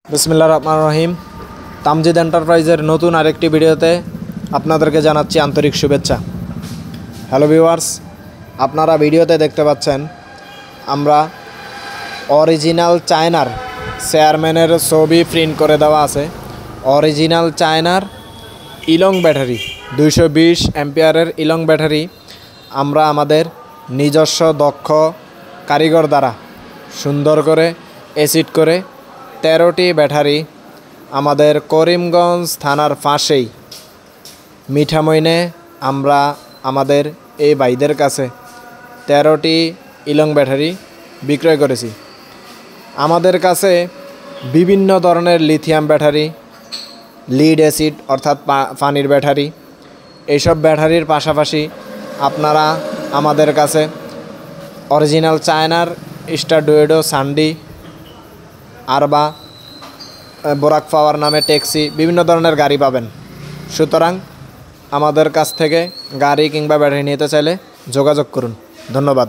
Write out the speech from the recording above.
বিসমিল্লাহির রহমানির রহিম। তামজিদ এন্টারপ্রাইজের নতুন আরেকটি ভিডিওতে আপনাদেরকে জানাচ্ছি আন্তরিক শুভেচ্ছা। হ্যালো ভিউয়ার্স, আপনারা ভিডিওতে দেখতে পাচ্ছেন আমরা অরিজিনাল চায়নার চেয়ারম্যানের ছবি প্রিন্ট করে দেওয়া আছে। অরিজিনাল চায়নার ইলং ব্যাটারি 220 অ্যাম্পিয়ারের ইলং ব্যাটারি আমরা আমাদের নিজস্ব দক্ষ কারিগর দ্বারা সুন্দর করে এসিড করে 13টি ব্যাটারি আমাদের করিমগঞ্জ থানার পাশেই মিঠামইনে আমরা আমাদের এই ভাইদের কাছে 13টি ইলং ব্যাটারি বিক্রয় করেছি। আমাদের কাছে বিভিন্ন ধরনের লিথিয়াম ব্যাটারি, লিড অ্যাসিড অর্থাৎ পানির ব্যাটারি, এইসব ব্যাটারির পাশাপাশি আপনারা আমাদের কাছে অরিজিনাল চায়নার স্টারডুয়েডো সান্ডি আরবা বোরাক পাওয়ার নামে ট্যাক্সি বিভিন্ন ধরনের গাড়ি পাবেন। সুতরাং আমাদের কাছ থেকে গাড়ি কিংবা ব্যাটারি নিতে চাইলে যোগাযোগ করুন। ধন্যবাদ।